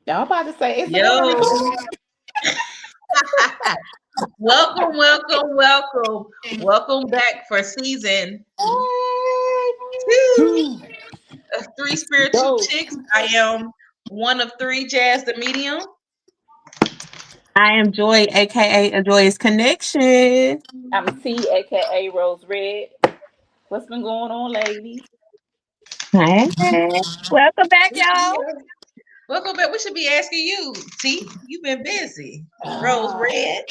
Y'all about to say it's another Yo, recording. welcome, welcome, welcome. Welcome back for season two Two, of Three Spiritual go. Chicks. I am one of three, Jazz the Medium. I am Joy, aka A Joyous Connection. I'm T, aka Rose Red. What's been going on, ladies? Hey, welcome back, We should be y'all. welcome back. We should be asking you, T. You've been busy. Rose Ah, Red,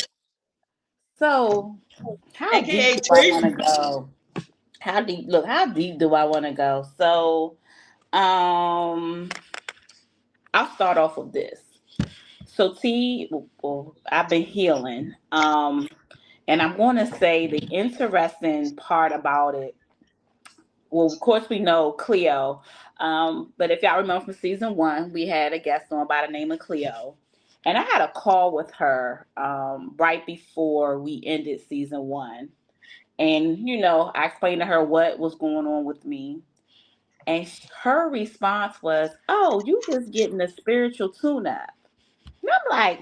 so, how deep aka do I want to T. go? How deep? Look, how deep do I want to go? So, I'll start off with this. So, well, I've been healing. And I'm going to say the interesting part about it. Well, of course, we know Cleo. But if y'all remember from season one, we had a guest on by the name of Cleo. And I had a call with her right before we ended season one. And, I explained to her what was going on with me. And her response was, "Oh, you just getting a spiritual tune up." And I'm like,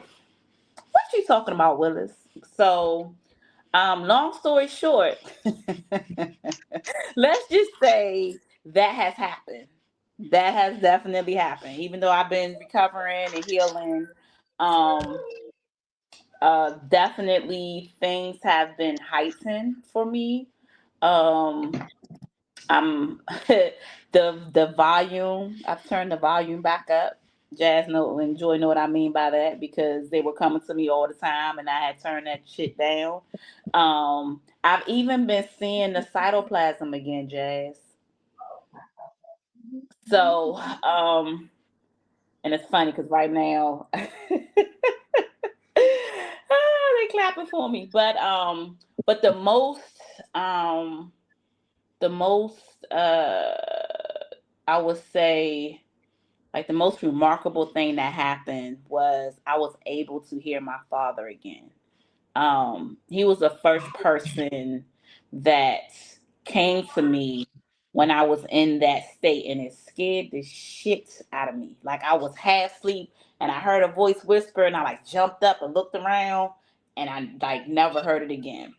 "What you talking about, Willis?" So, long story short, let's just say that has happened. That has definitely happened. Even though I've been recovering and healing, um, definitely things have been heightened for me. Um, I'm the volume. I've turned the volume back up. Jazz know and Joy know what I mean by that because they were coming to me all the time, and I had turned that shit down. I've even been seeing the cytoplasm again, Jazz. So, and it's funny because right now, they clapping for me. But um, the most, I would say, like the most remarkable thing that happened was I was able to hear my father again. He was the first person that came to me when I was in that state, and it scared the shit out of me. Like I was half asleep, and I heard a voice whisper, and I like jumped up and looked around, and I like never heard it again.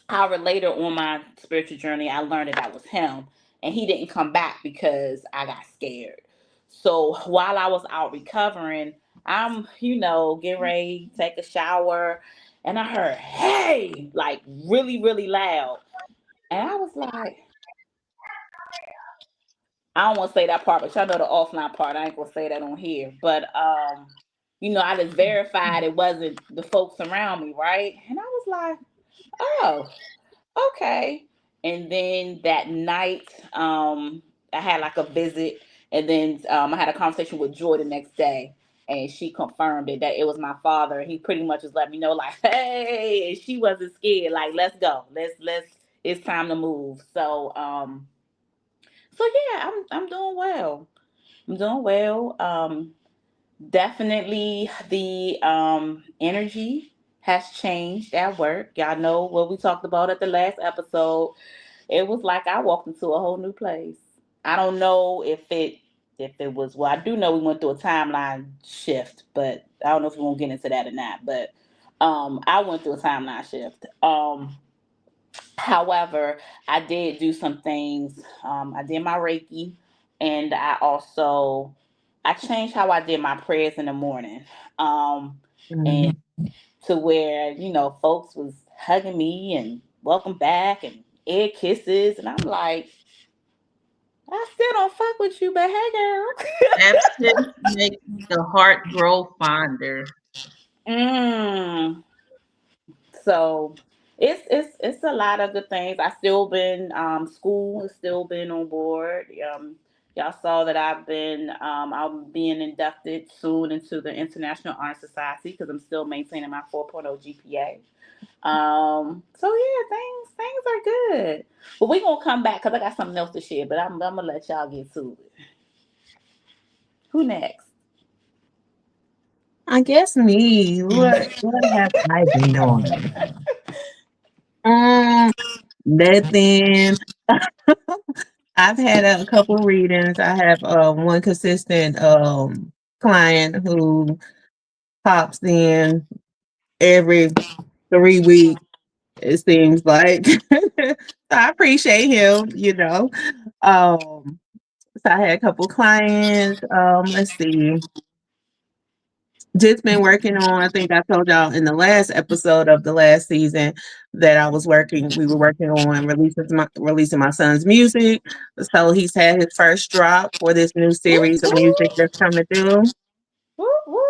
However, later on my spiritual journey, I learned that that was him, and he didn't come back because I got scared. So while I was out recovering, I'm, getting ready to take a shower, and I heard, "Hey," like really, really loud. And I was like, I don't want to say that part, but y'all know the offline part. I ain't gonna say that on here. But I just verified it wasn't the folks around me, right? And I was like, "Oh, okay." And then that night, I had like a visit, and then I had a conversation with Joy the next day, and she confirmed it that it was my father. He pretty much just let me know, like, "Hey," and she wasn't scared. Like, "Let's go. Let's. It's time to move." So yeah, I'm doing well. I'm doing well. Definitely the energy has changed at work. Y'all know what we talked about at the last episode. It was like I walked into a whole new place. I don't know if it was, well, I do know we went through a timeline shift, but I don't know if we won't get into that or not. But I went through a timeline shift. However, I did do some things. I did my Reiki, and I changed how I did my prayers in the morning. And Mhm. to where folks was hugging me and welcome back and air kisses, and I'm like, I still don't fuck with you, but hey, girl. Absence makes the heart grow fonder. mm. So it's a lot of good things. I still been school has still been on board. Y'all saw that I'm being inducted soon into the International Honor Society because I'm still maintaining my 4.0 GPA. So yeah, things are good. But we gonna come back because I got something else to share. But I'm gonna let y'all get to it. Who next? I guess me. What have I been doing? Nothing. I've had a couple readings. I have one consistent client who pops in every 3 weeks, it seems like. So I appreciate him, you know. Um, so I had a couple clients. Let's see. Just been working on, I think I told y'all in the last episode of the last season that we were working on releasing my son's music. So he's had his first drop for this new Whoop, series of music whoop, that's coming through. whoop, whoop.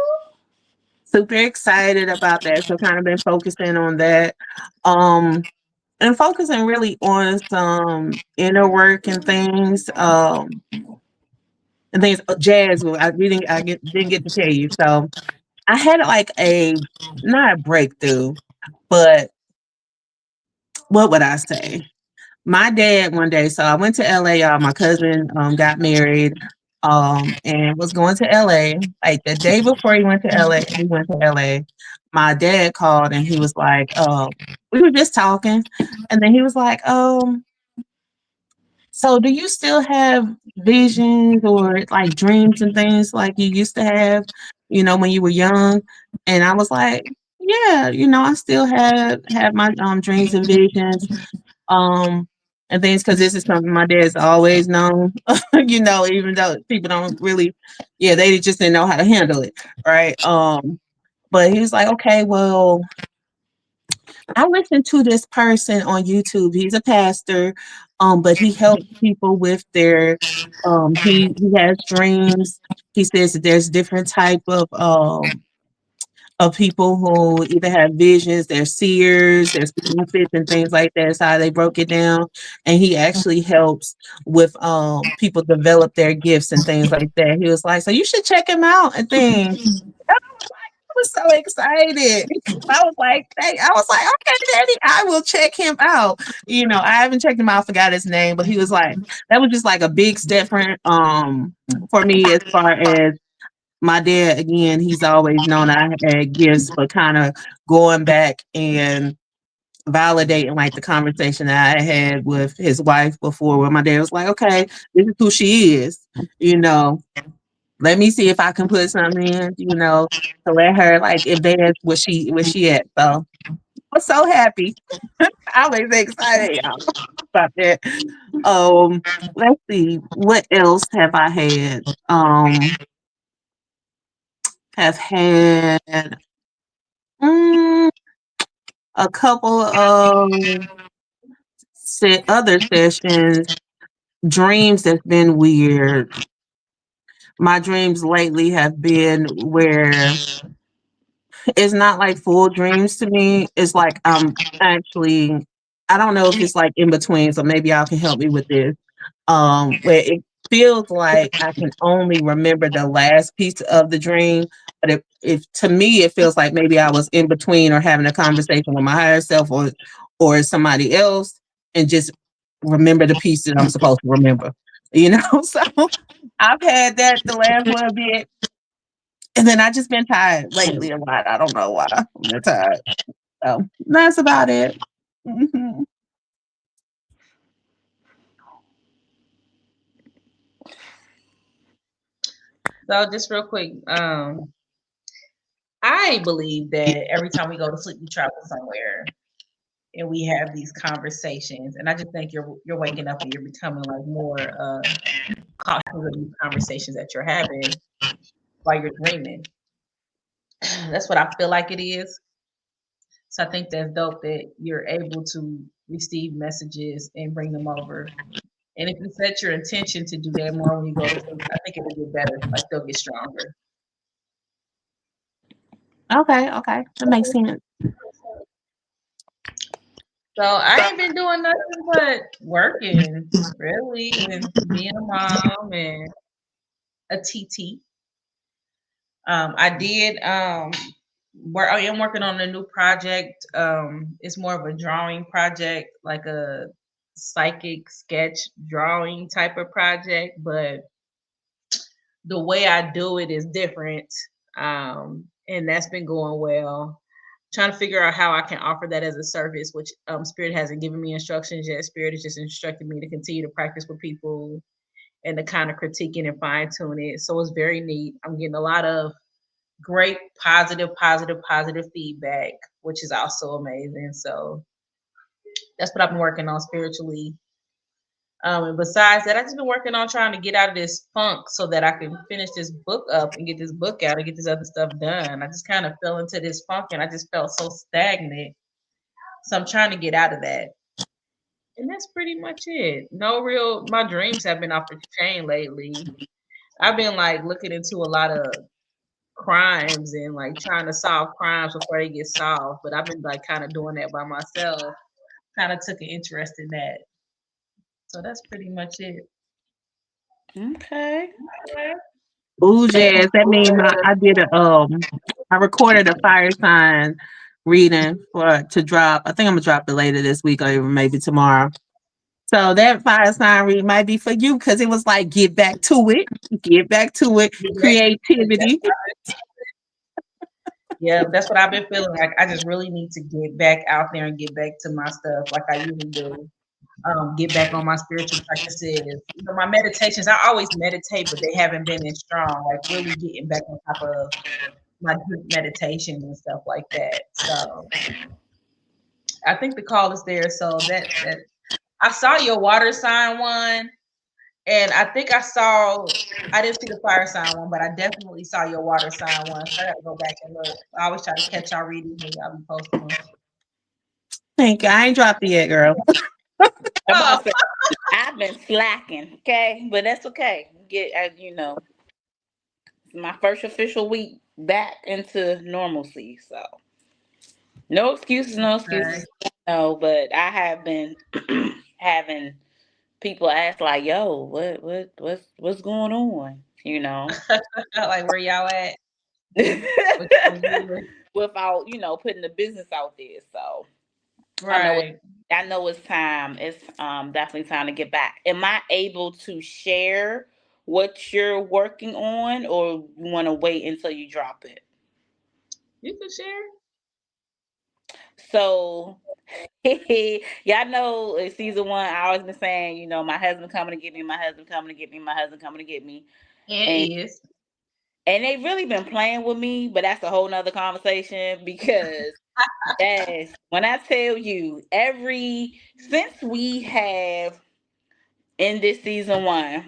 Super excited about that. So kind of been focusing on that. Um and focusing really on some inner work and things jazz. Didn't get to tell you. So I had like not a breakthrough, but what would I say? My dad one day, so I went to LA, y'all. My cousin got married and was going to LA. Like the day before he went to LA. My dad called and he was like, we were just talking, and then he was like, so do you still have visions or like dreams and things like you used to have, when you were young? And I was like, yeah, I still have my dreams and visions, um and things, because this is something my dad's always known, even though people don't really, yeah, they just didn't know how to handle it, right? But he was like, okay, well, I listen to this person on YouTube. He's a pastor, but he helps people with their he has dreams. He says that there's different type of people who either have visions, they're seers, there's prophets and things like that. That's how they broke it down. And he actually helps with people develop their gifts and things like that. He was like, so you should check him out and things. I was so excited. I was like, okay, Daddy, I will check him out. I haven't checked him out, forgot his name, but he was like, that was just like a big step for me, as far as my dad. Again, he's always known I had gifts, but kind of going back and validating like the conversation that I had with his wife before, where my dad was like, okay, this is who she is, you know let me see if I can put something in, to let her like advance where she at. So I'm so happy. I was excited, y'all, about that. Let's see, what else have I had? Have had mm, a couple of other sessions, dreams that's been weird. My dreams lately have been where it's not like full dreams to me. It's like I'm actually, I don't know if it's like in between, so maybe y'all can help me with this. Where it feels like I can only remember the last piece of the dream, but if to me it feels like maybe I was in between or having a conversation with my higher self or somebody else, and just remember the piece that I'm supposed to remember. So I've had that the last little bit. And then I just been tired lately a lot. I don't know why. I've been tired. So that's about it. Mhm. So just real quick, I believe that every time we go to sleep, we travel somewhere and we have these conversations. And I just think you're waking up and you're becoming like more cautious of these conversations that you're having while you're dreaming. That's what I feel like it is. So I think that's dope that you're able to receive messages and bring them over. And if you set your intention to do that more when you go to sleep, I think it'll get better. Like they'll get stronger. Okay, okay. That makes sense. So I ain't been doing nothing but working, really, and being a mom and a TT. I did work. I am working on a new project. It's more of a drawing project, like a psychic sketch drawing type of project, but the way I do it is different. And that's been going well. Trying to figure out how I can offer that as a service, which Spirit hasn't given me instructions yet. Spirit has just instructed me to continue to practice with people and to kind of critique it and fine tune it. So it's very neat. I'm getting a lot of great positive feedback, which is also amazing. So that's what I've been working on spiritually. And besides that, I've just been working on trying to get out of this funk so that I can finish this book up and get this book out and get this other stuff done. I just kind of fell into this funk and I just felt so stagnant. So I'm trying to get out of that. And that's pretty much it. No real, my dreams have been off the chain lately. I've been like looking into a lot of crimes and like trying to solve crimes before they get solved. But I've been like kind of doing that by myself. Kind of took an interest in that. So that's pretty much it. Okay. Ooh, Jazz. That means I recorded a fire sign reading for to drop. I think I'm gonna drop it later this week or even maybe tomorrow. So that fire sign read might be for you because it was like get back to it, creativity. Yeah, that's what I've been feeling like. I just really need to get back out there and get back to my stuff like I usually do. Get back on my spiritual practices. You know, my meditations, I always meditate, but they haven't been as strong, like really getting back on top of my group meditations and stuff like that. So I think the call is there. So that I saw your water sign one, and I think I didn't see the fire sign one, but I definitely saw your water sign one. So I got to go back and look. I always try to catch y'all readings when y'all be posting them. Thank you. I ain't dropped it yet, girl. I'm Oh, about to say, I've been slacking, okay, but that's okay. Get as you know, my first official week back into normalcy, so no excuses, no okay. excuses. No, but I have been having people ask like, "Yo, what's going on?" You know, Like where y'all at? What you doing? without putting the business out there. So I know Right. I know it's time. It's definitely time to get back. Am I able to share what you're working on, or you want to wait until you drop it? You can share. So, y'all know season one. I always been saying, my husband coming to get me, my husband coming to get me, my husband coming to get me, And and is. they really been playing with me. But that's a whole nother conversation because yes, when I tell you, every since we have in this season one,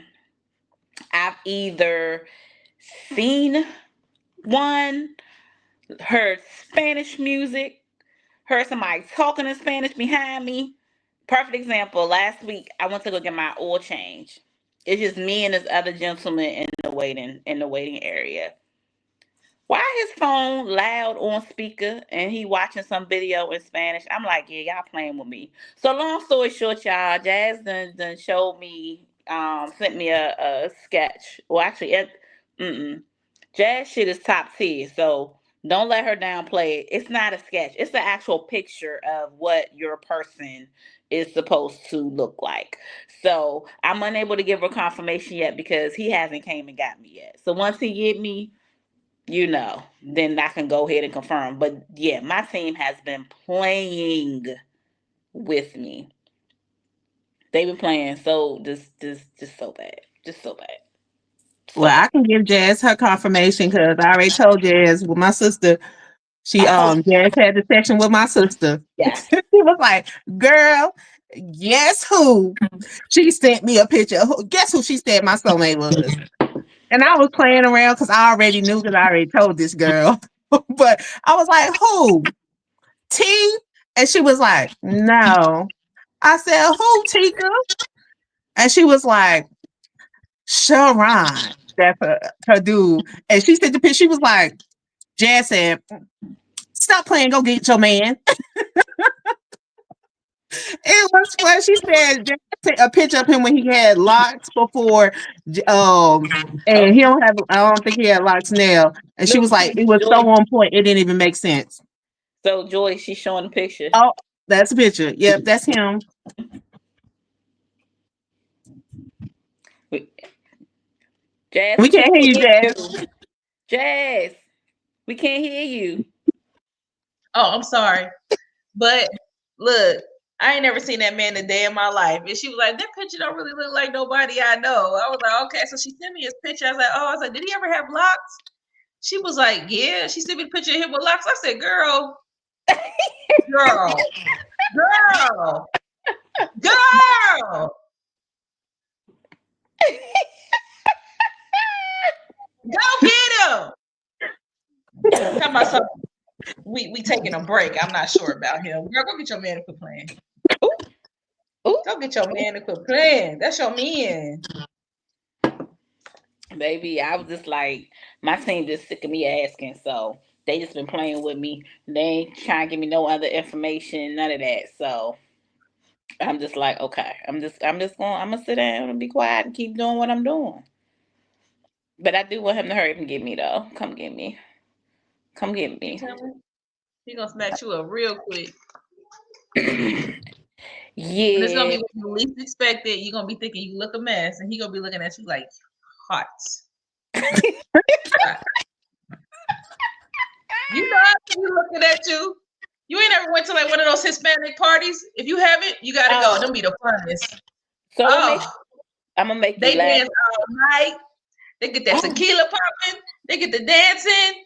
I've either seen one, heard Spanish music, heard somebody talking in Spanish behind me. Perfect example. Last week, I went to go get my oil change. It's just me and this other gentleman in the waiting area. Why his phone loud on speaker and he watching some video in Spanish? I'm like, yeah, y'all playing with me. So long story short, y'all, Jazz done showed me, sent me a sketch. Well, actually, Jazz shit is top tier. So don't let her downplay it. It's not a sketch. It's the actual picture of what your person is supposed to look like. So I'm unable to give her confirmation yet because he hasn't came and got me yet. So once he get me, then I can go ahead and confirm. But yeah, my team has been playing with me. They've been playing just so bad. Just so bad. Well, So bad. I can give Jazz her confirmation because I already told Jazz with my sister. Oh Jazz had the session with my sister. yes. She was like, "Girl, guess who?" She sent me a picture. Guess who she said my soulmate was? And I was playing around because I already knew because I already told this girl. But I was like, "Who? T?" And she was like, "No." I said, "Who, Tika?" And she was like, "Sharon." That's her dude. And she sent the picture. She was like, Jazz said, "Stop playing. Go get your man." It was fun. She said Jazz sent a picture of him when he had locks before, and he Okay. don't have. I don't think he had locks now. And she Look, was like, it was so Joy. on point. It didn't even make sense. So Joy, she's showing the picture. Oh, that's a picture. Yep, that's him. We- Jazz, We we can't can't hear you, hear Jazz. you. Jazz, we can't hear you. Oh, I'm sorry. But look, I ain't never seen that man a day in my life. And she was like, that picture don't really look like nobody I know. I was like, okay. So she sent me his picture. I was like, oh, I was like, did he ever have locks? She was like, yeah. She sent me the picture of him with locks. I said, girl, girl, girl, girl, go get him. Talking about something. We taking a break. I'm not sure about him. Girl, go get your man to quit playing. Ooh, Go get your man to quit playing. That's your man. baby, I was just like, my team just sick of me asking, so they just been playing with me. They ain't trying to give me no other information, none of that. So I'm just like, okay, I'm gonna sit down and be quiet and keep doing what I'm doing. But I do want him to hurry up and get me though. Come get me. Come get You me. tell me? He gonna smack you up real quick. And it's gonna Yeah. be when you least expect it. You're gonna be thinking you look a mess, and he gonna be looking at you like hot. Hot. You know how he looking at you. You ain't ever went to like one of those Hispanic parties. If you haven't, you gotta go. Them be the funnest. So what makes Oh, I'm gonna make you they laugh. dance all night. They get that tequila popping. They get the dancing.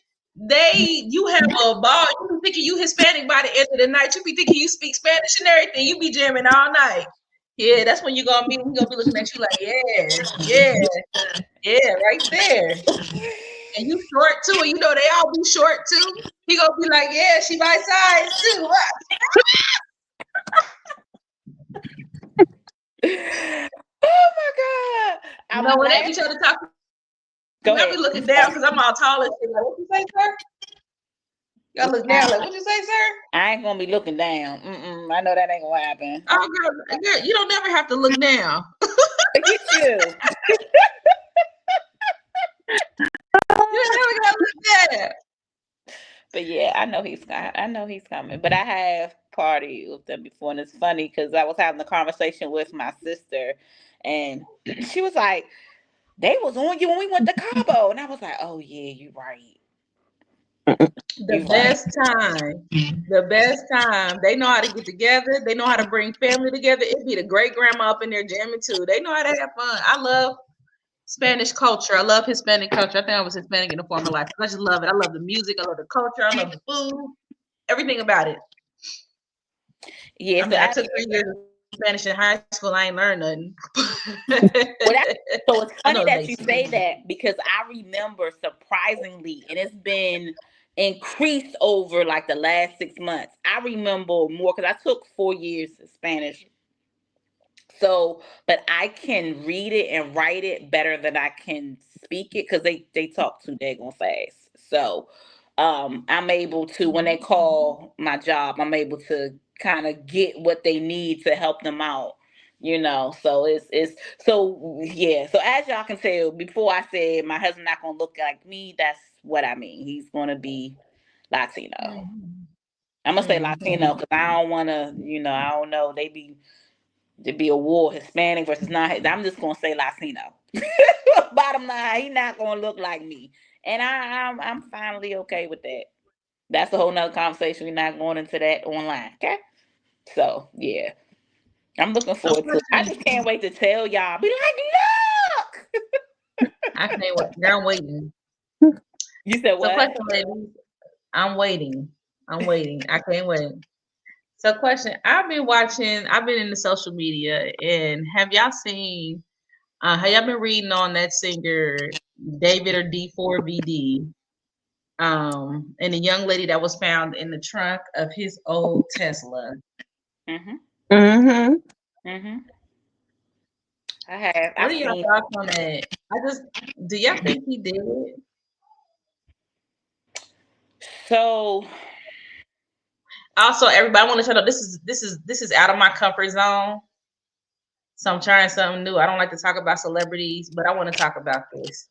You have a ball. You be thinking you Hispanic by the end of the night. You be thinking you speak Spanish and everything. You be jamming all night. Yeah, that's when you're gonna be. He gonna be looking at you like, yeah, yeah, yeah, right there. And you short too, and you know they all be short too. He gonna be like, yeah, she my size too. Oh my god. You I'm know when they be laughing. trying to talk to Go me, I be ahead. looking down because I'm all tall and shit. Like, what you say, sir? Y'all look down like, what you say, sir? I ain't gonna be looking down. I know that ain't gonna happen. Oh, girl, you don't never have to look down. Look at you. You ain't never gotta look down. But yeah, I know he's coming. But I have partied with them before, and it's funny because I was having a conversation with my sister, and she was like, "They was on you when we went to Cabo," and I was like, "Oh yeah, you right. The You right." best time. The best time. They know how to get together. They know how to bring family together. It'd be the great grandma up in there jamming too. They know how to have fun. I love Spanish culture. I love Hispanic culture. I think I was Hispanic in the former life. I just love it. I love the music. I love the culture. I love the food. Everything about it. Yeah. I So mean, I took 3 years of Spanish in high school. I ain't learned nothing. so it's I funny know the that you basics. say that because I remember surprisingly, and it's been increased over like the last 6 months. I remember more because I took 4 years of Spanish. So, but I can read it and write it better than I can speak it because they talk too daggone fast. So, I'm able to when they call my job, I'm able to kind of get what they need to help them out. So it's so yeah. So as y'all can tell, before I said my husband not gonna look like me, that's what I mean. He's gonna be Latino. Mhm. I'm gonna say Mhm. Latino because I don't want to, I don't know. There'd be a war, Hispanic versus non. I'm just gonna say Latino. Bottom line, he not gonna look like me, and I'm finally okay with that. That's a whole nother conversation. We're not going into that online, okay? So yeah, I'm looking So forward to it. I question, just can't wait to tell y'all. Be like, look. I can't wait. Girl, I'm waiting. You said So what? question, ladies, I'm waiting. I'm waiting. I can't wait. So question, I've been in the social media and have y'all been reading on that singer David or D4VD? And the young lady that was found in the trunk of his old Tesla. Mhm. Mm-hmm. Mhm. I have. What I've are your seen. thoughts on that? Do y'all think he did it? So Also, everybody, I want to tell you this is out of my comfort zone. So I'm trying something new. I don't like to talk about celebrities, but I want to talk about this.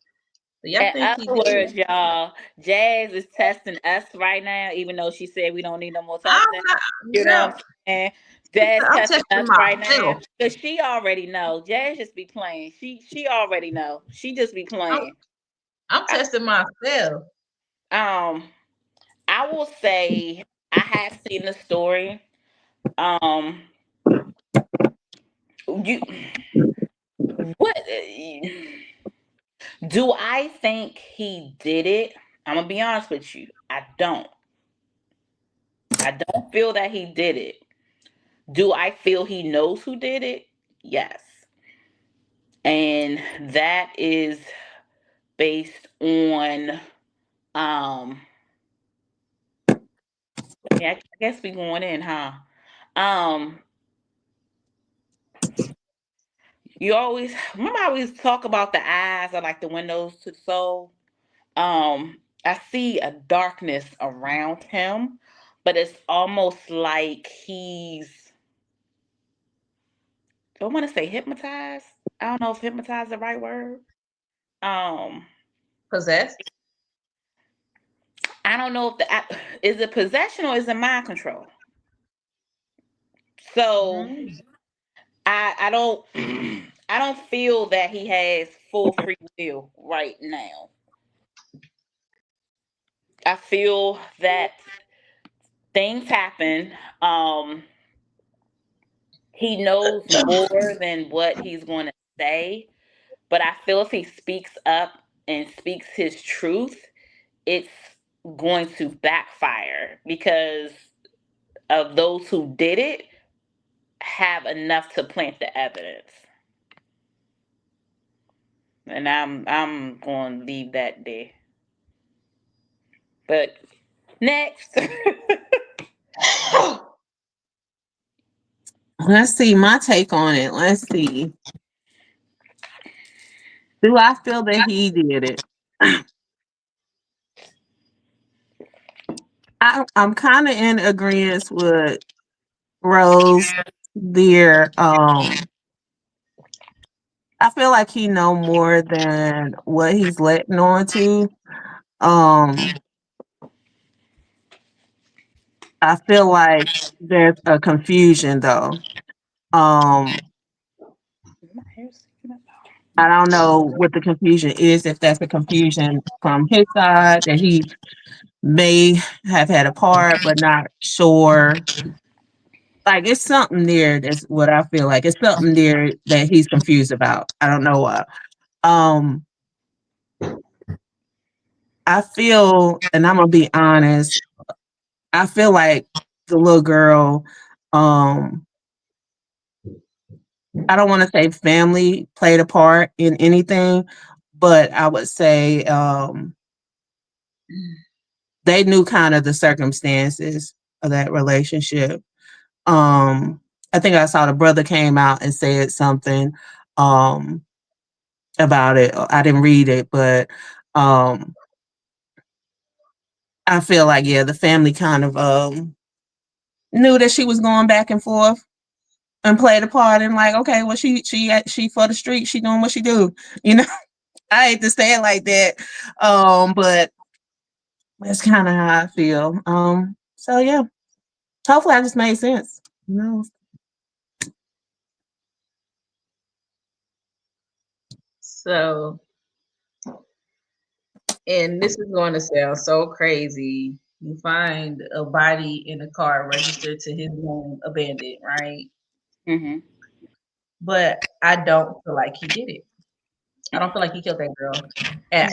Do y'all in think he other did words, it? y'all, Jazz is testing us right now, even though she said we don't need no more I'm testing. not, You know what girl. I'm saying? Jazz I'm testing testing us right now myself. because she already know. Jazz just be playing. She already know. She just be I'm, playing. I'm I, testing myself. um, I will say I have seen the story. Um, You what? Do I think he did it? I'm gonna be honest with you. I don't. I don't feel that he did it. Do I feel he knows who did it? Yes. And that is based on um yeah, I guess we going in, huh? Um you always remember I always talk about the eyes are like the windows to the soul. I see a darkness around him, but it's almost like he's I don't want to say hypnotized. I don't know if hypnotized is the right word. Um Possessed. I don't know if is it possession or is it mind control? So Mm. I don't I don't feel that he has full free will right now. I feel that things happen. He knows more than what he's going to say, but I feel if he speaks up and speaks his truth, it's going to backfire because of those who did it have enough to plant the evidence. And I'm going to leave that there. But next. Let's see my take on it. Let's see. Do I feel that he did it? I'm kind of in agreement with Rose there. I feel like he know more than what he's letting on to. Um, I feel like there's a confusion though. Um, I don't know what the confusion is, if that's a confusion from his side that he may have had a part, but not sure. Like it's something there. That's what I feel like. It's something there that he's confused about. I don't know why. Um, I feel, and I'm gonna be honest, I feel like the little girl, um, I don't want to say family played a part in anything, but I would say they knew kind of the circumstances of that relationship. Um, I think I saw the brother came out and said something um, about it. I didn't read it, but um, I feel like yeah, the family kind of knew that she was going back and forth and played a part and like, okay, well she for the street, she doing what she do. You know, I hate to say it like that. But that's kind of how I feel. So yeah. Hopefully I just made sense. You know. So, and this is going to sound so crazy. You find a body in a car registered to his name, abandoned, right? Hmm. But I don't feel like he did it. I don't feel like he killed that girl. And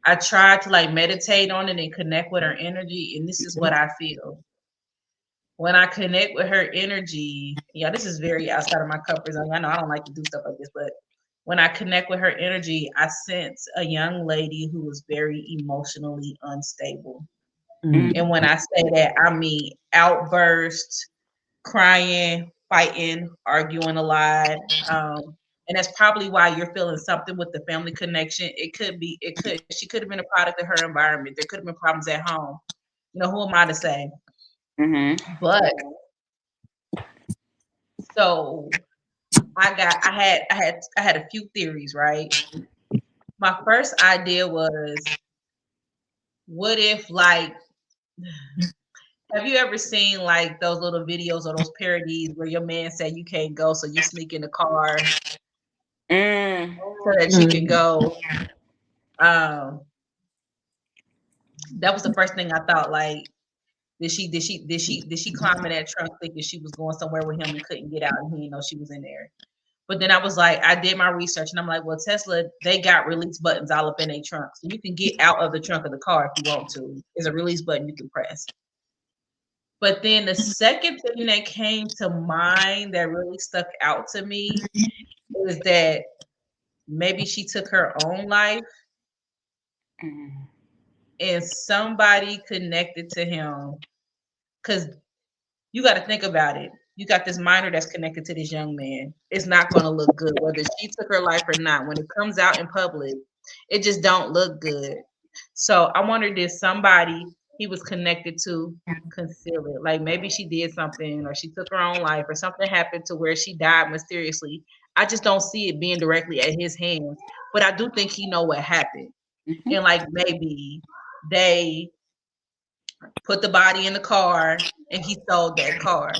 I tried to like meditate on it and connect with her energy. And this is what I feel. When I connect with her energy, yeah, this is very outside of my comfort zone. I know I don't like to do stuff like this, but when I connect with her energy, I sense a young lady who is very emotionally unstable. Mm. And when I say that, I mean outbursts, crying, fighting, arguing a lot. And that's probably why you're feeling something with the family connection. She could have been a product of her environment. There could have been problems at home. You know, who am I to say? Hmm. But so I had a few theories, right? My first idea was, what if like have you ever seen like those little videos or those parodies where your man said you can't go, so you sneak in the car Mm. so that you can Mm. go? Um, that was the first thing I thought, like, Did she climb in that trunk thinking she was going somewhere with him and couldn't get out and he didn't know she was in there? But then I was like, I did my research and I'm like, well, Tesla, they got release buttons all up in their trunk. So you can get out of the trunk of the car if you want to. There's a release button you can press. But then the second thing that came to mind that really stuck out to me is that maybe she took her own life and somebody connected to him. Because you got to think about it. You got this minor that's connected to this young man. It's not going to look good, whether she took her life or not. When it comes out in public, it just don't look good. So I wondered if somebody he was connected to conceal it. Like maybe she did something or she took her own life or something happened to where she died mysteriously. I just don't see it being directly at his hands. But I do think he know what happened. And like maybe they put the body in the car and he sold that car.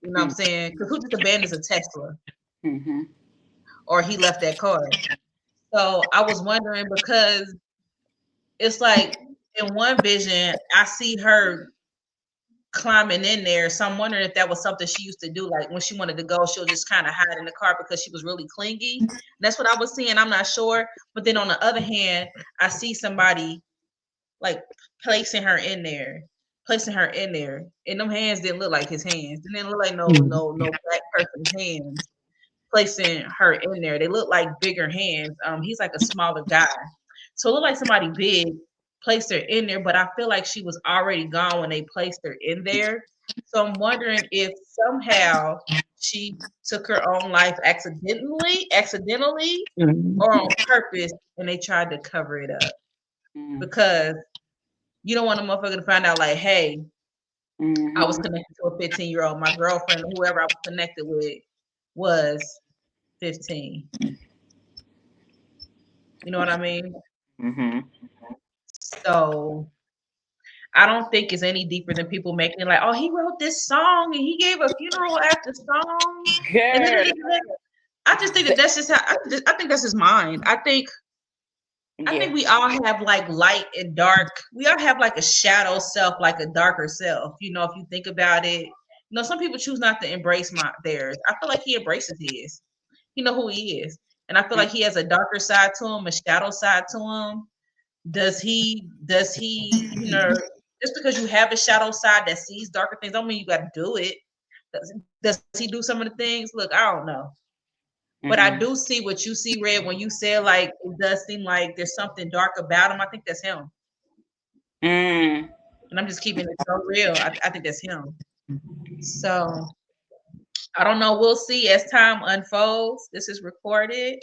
You know what I'm saying? Because who just abandons a Tesla? Or he left that car. So I was wondering because it's like in one vision, I see her climbing in there. So I'm wondering if that was something she used to do. Like when she wanted to go, she'll just kind of hide in the car because she was really clingy. And that's what I was seeing. I'm not sure. But then on the other hand, I see somebody like placing her in there. And them hands didn't look like his hands. It didn't look like no black person's hands placing her in there. They look like bigger hands. He's like a smaller guy. So it looked like somebody big placed her in there, but I feel like she was already gone when they placed her in there. So I'm wondering if somehow she took her own life accidentally, or on purpose, and they tried to cover it up. Because you don't want a motherfucker to find out like, hey, I was connected to a 15-year-old. My girlfriend, whoever I was connected with, was 15. You know what I mean? So I don't think it's any deeper than people making it like, oh, he wrote this song and he gave a funeral after song. And I just think that's just how I think that's his mind. I think we all have like light and dark. We all have like a shadow self, like a darker self. You know, if you think about it, some people choose not to embrace theirs. I feel like he embraces his. You know who he is. And I feel like he has a darker side to him, a shadow side to him. Does he, just because you have a shadow side that sees darker things, don't mean you got to do it. Does he do some of the things? Look, I don't know. But I do see what you see, Red, when you say like it does seem like there's something dark about him. I think that's him. And I'm just keeping it so real. I think that's him. So I don't know. We'll see as time unfolds. This is recorded.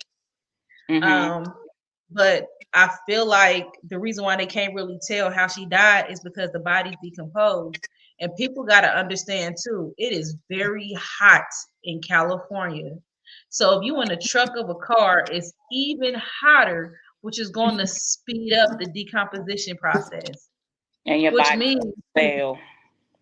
But I feel like the reason why they can't really tell how she died is because the body's decomposed. And people got to understand too, it is very hot in California. So if you in the trunk of a car, it's even hotter, which is going to speed up the decomposition process. And your body fail.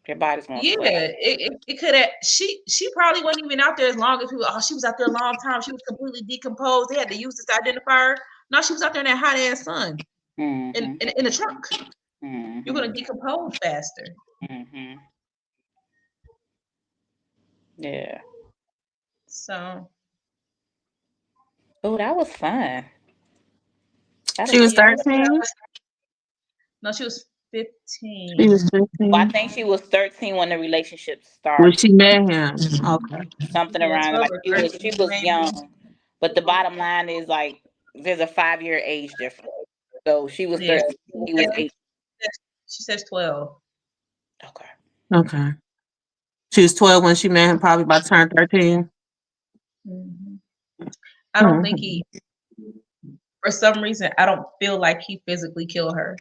Your body's going to fail. Yeah, it could have. She probably wasn't even out there as long as people. Oh, she was out there a long time. She was completely decomposed. They had to use this to identify her. No, she was out there in that hot ass sun, in the trunk. You're gonna decompose faster. Yeah. So. Oh, that was fun. She was 13? No, she was 15. She was 15. Well, I think she was 13 when the relationship started. When she met him. Okay. Something around like she was young. But the bottom line is like there's a 5-year age difference. So she was 13. He was 8. She says 12. Okay. She was 12 when she met him, probably about to turn 13. I don't think for some reason, I don't feel like he physically killed her.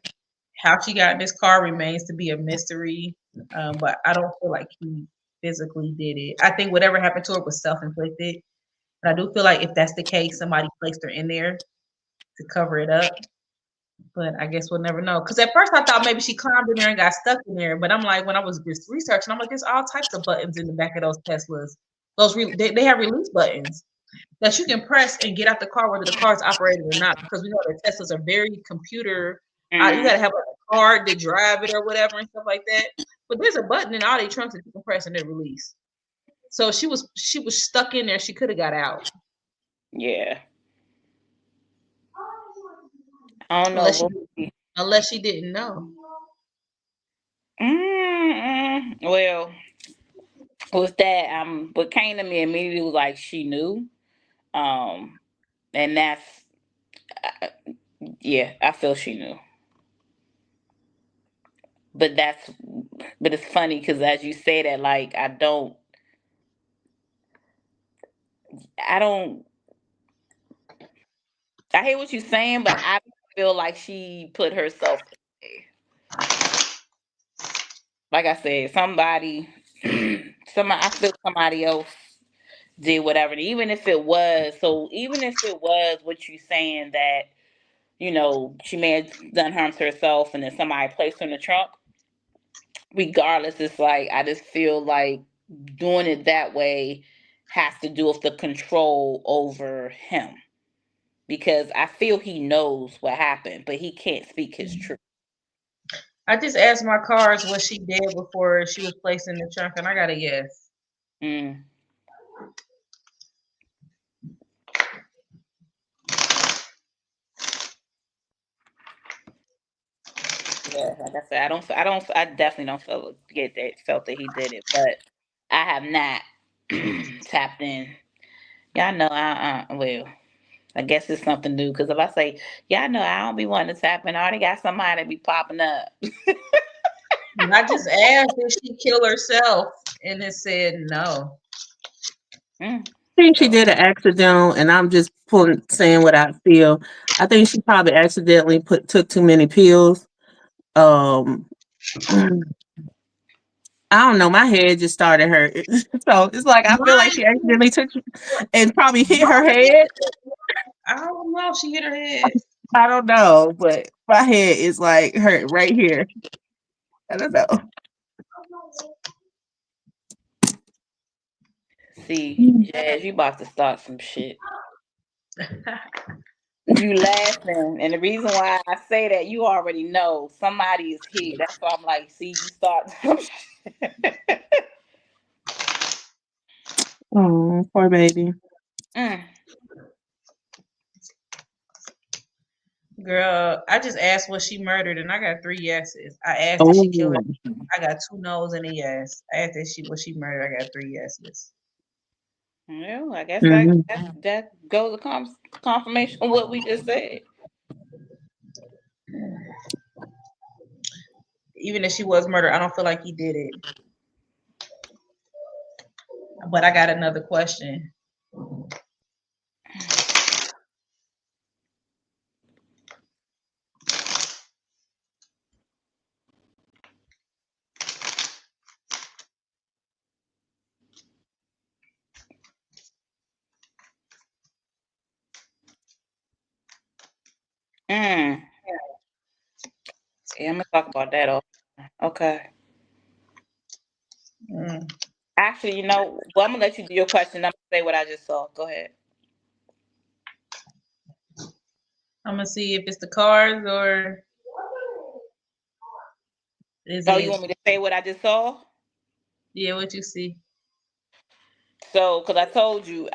How she got in this car remains to be a mystery, but I don't feel like he physically did it. I think whatever happened to her was self-inflicted. But I do feel like if that's the case, somebody placed her in there to cover it up. But I guess we'll never know. Because at first I thought maybe she climbed in there and got stuck in there. But I'm like, when I was just researching, I'm like, there's all types of buttons in the back of those Teslas. They have release buttons that you can press and get out the car, whether the car is operated or not. Because we know that Teslas are very computer. You got to have a card to drive it or whatever and stuff like that. But there's a button in all these trunks that you can press and it release. So she was stuck in there. She could have got out Yeah. I don't know. unless she We'll see. unless she didn't know. Well, with that, what came to me immediately was like she knew. Um, and that's yeah, I feel she knew. But but it's funny because as you say that, like I don't, I hear what you're saying, but I feel like she put herself in there. Like I said, somebody, somebody, I feel somebody else did whatever. Even if it was, so even if it was what you saying that, she may have done harm to herself and then somebody placed her in the trunk, regardless, it's like, I just feel like doing it that way has to do with the control over him. Because I feel he knows what happened, but he can't speak his truth. I just asked my cars what she did before she was placed in the trunk, and I got a yes. Mm. Yeah, like I said, I definitely don't felt that he did it, but I have not tapped in. Yeah, I know. Well, I guess it's something new because if I say, yeah, I know, I don't be wanting to tap in. I already got somebody be popping up. I just asked if she kill herself, and it said no. Mm. I think she So, did an accidental, and I'm just saying what I feel. I think she probably accidentally took too many pills. Um, I don't know. My head just started hurting, so it's like I feel like Mine, she accidentally took and probably hit her mine, head. I don't know. She hit her head. I don't know, but my head is like hurt right here. I don't know. see, Jazz, you about to start some shit. You laughing, and the reason why I say that, you already know somebody is here. That's why I'm like, see, you start some shit. Oh, poor baby. Mm. Girl, I just asked what she murdered, and I got three yeses. I asked did she kill her. Oh, I got two no's and a yes. I asked if she what she murdered. I got three yeses. Well, I guess mhm. that goes a confirmation of what we just said. Even if she was murdered, I don't feel like he did it. But I got another question. Mm. Yeah, I'm gonna talk about that. Okay. Mm. Actually, well, I'm gonna let you do your question. I'm gonna say what I just saw. Go ahead. I'm gonna see if it's the cards or is Oh, you it want me to say what I just saw? yeah, what you see? So, because I told you,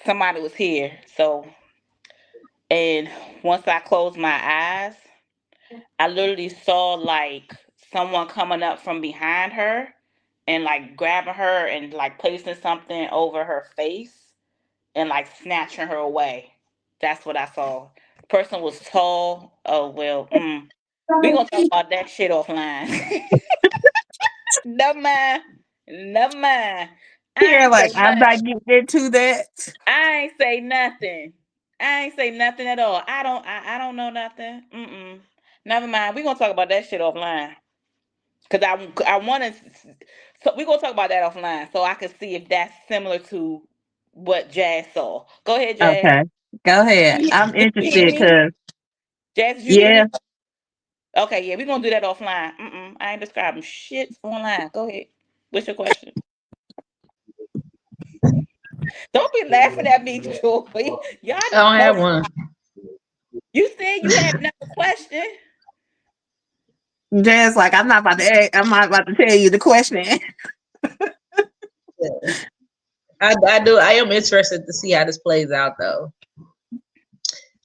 somebody was here. So, and once I closed my eyes, I literally saw like someone coming up from behind her and like grabbing her and like placing something over her face and like snatching her away. That's what I saw. The person was tall. Oh well, we gonna talk about that shit offline. Never mind. Never mind. I Yeah, ain't like say I'm nothing. not getting into that. I ain't say nothing. I ain't say nothing at all. I don't know nothing. Never mind. We gonna talk about that shit offline. Cause I want to. So we gonna talk about that offline, so I can see if that's similar to what Jazz saw. Go ahead, Jazz. Okay, go ahead. I'm Did you hear interested me? because Jazz, did you hear yeah, me? Okay, yeah, we gonna do that offline. I ain't describing shit online. Go ahead. What's your question? Don't be laughing at me, Joy. Y'all I just don't have both. one. You said you had another question. Jazz, like, I'm not about to tell you the question. Yeah. I do. I am interested to see how this plays out, though.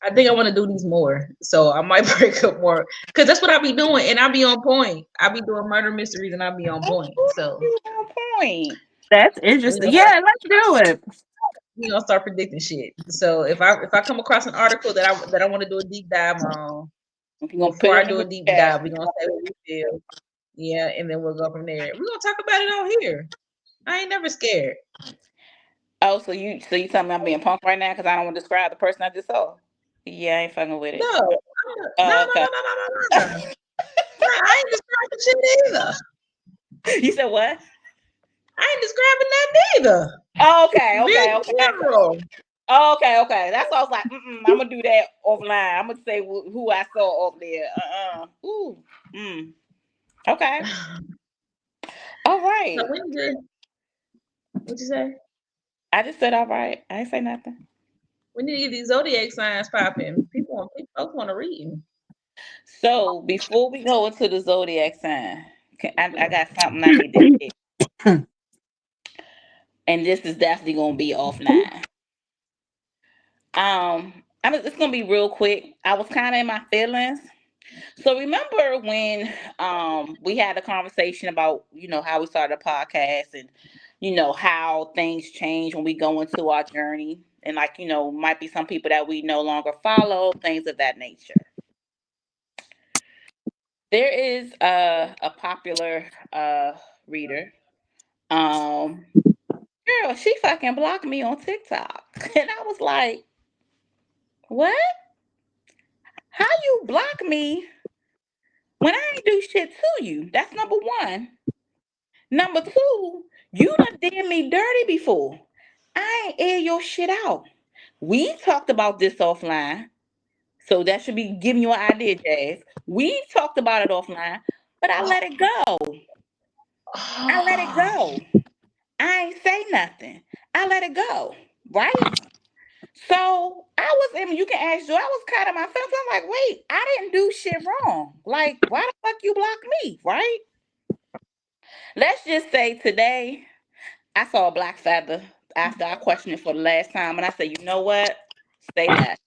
I think I want to do these more, so I might break up more because that's what I be doing, and I be on point. I be doing murder mysteries, and I be on point. So You on point. That's we interesting. gonna Yeah, start, let's do it. we gonna start predicting shit. So if I come across an article that I want to do a deep dive on, You're gonna put before it I in the do a group deep chat. dive, we gonna say what we feel. Yeah, and then we'll go from there. We're gonna talk about it on here. I ain't never scared. Oh, so you tell me I'm being punk right now because I don't want to describe the person I just saw. Yeah, I ain't fucking with No, it. no, Oh, no, okay. no, no, no, no, no. No, I ain't describing shit either. You said what? I ain't describing that either. Oh, okay, okay, Very okay. general. Oh, okay. That's why I was like, I'm gonna do that offline. I'm gonna say who I saw over there. Ooh. Mm. Okay. All So right. when did what you say? I just said all right. I ain't say nothing. We need to get these zodiac signs popping. Folks want to read 'em. So before we go into the zodiac sign, I got something I need to hit, and this is definitely gonna be offline. It's gonna be real quick. I was kind of in my feelings. So remember when we had a conversation about how we started a podcast and how things change when we go into our journey and like might be some people that we no longer follow, things of that nature. There is a popular reader. Um, Girl, she fucking blocked me on TikTok, and I was like, "What? How you block me when I ain't do shit to you?" That's number one. Number two, you done did me dirty before. I ain't air your shit out. We talked about this offline, so that should be giving you an idea, Jazz. We talked about it offline, but I let it go. I let it go. I ain't say nothing. I let it go. Right? So I was, I mean, you can ask Joe, I was kind of myself. I'm like, wait, I didn't do shit wrong. Like, why the fuck you block me? Right? Let's just say today I saw a black feather after I questioned it for the last time, and I said, you know what? Stay less.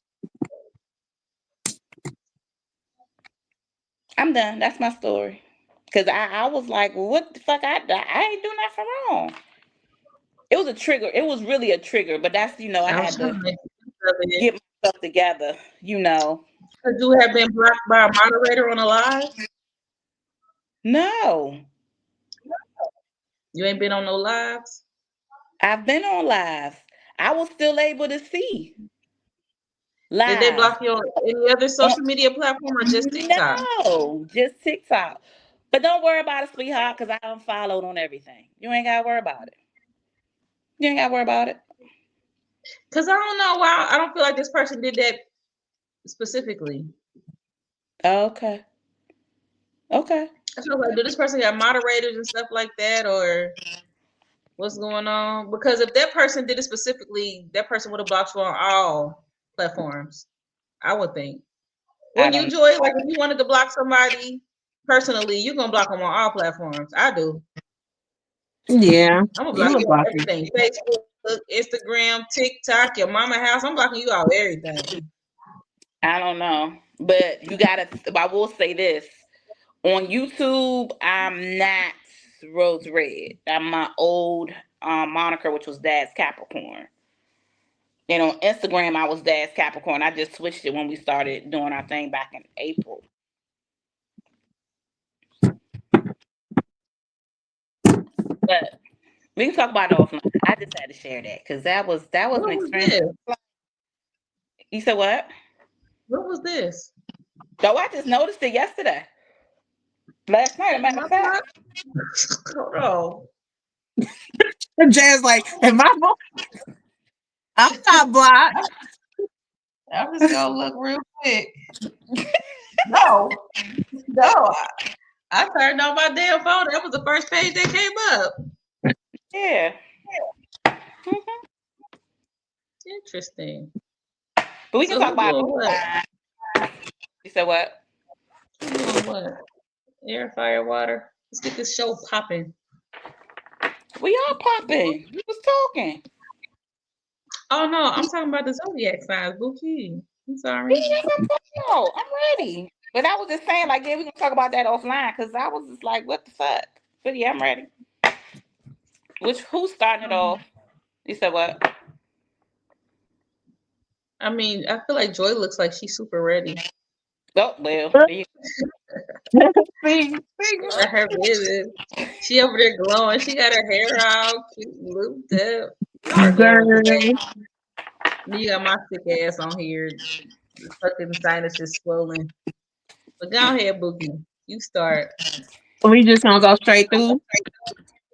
I'm done. That's my story. Cause I was like, well, what the fuck? I ain't do nothing wrong. It was a trigger. It was really a trigger, but that's I I was had trying to to make sense of it. get myself together. Could you have been blocked by a moderator on a live? No, You ain't been on no lives. I've been on live. I was still able to see Did they live. block you on any other On, social media platform or just TikTok? no, just TikTok. But don't worry about it, sweetheart, because I unfollowed on everything. You ain't gotta worry about it. You ain't gotta worry about it. Because I don't know why. I don't feel like this person did that specifically. Okay. Okay. I feel like, do this person got moderators and stuff like that, or what's going on? Because if that person did it specifically, that person would have blocked you on all platforms. I would think. I When don't you know. Joy, like if you wanted to block somebody personally, you're gonna block them on all platforms. I do. Yeah, I'm gonna I'm block a you on blocker. everything: Facebook, Instagram, TikTok, your mama house. I'm blocking you off everything. I don't know. But you gotta I will say this. On YouTube, I'm not Rose Red. I'm my old moniker, which was Dad's Capricorn. And on Instagram, I was Dad's Capricorn. I just switched it when we started doing our thing back in April. But we can talk about it offline. I just had to share that because that was an What was experience. this? You said what? What was this? So I just noticed it yesterday, last night. As a matter My of fact, block? Hold on. Jazz, like, am I I'm not blocked. I'm just gonna look real quick. No, no. I turned on my damn phone. That was the first page that came up. yeah. Mhm. Interesting. But we can So talk who about doing it what? offline. You said what? Who doing what? Air, fire, water. Let's get this show popping. We are popping. We was talking. Oh no, I'm talking about the zodiac signs, Bookie. I'm Yeah, sorry. that's what I'm talking about. I'm ready. But I was just saying, like, yeah, we can talk about that offline because I was just like, what the fuck? But yeah, I'm ready. Who's starting it off? You said what? I mean, I feel like Joy looks like she's super ready. Oh well, there you See, Got her business. She over there glowing. She got her hair out, cute, looped up. Y'all are glowing today. girl. You got my sick ass on here, fucking sinuses swollen. But go ahead, Boogie. You start. We just gonna go straight through.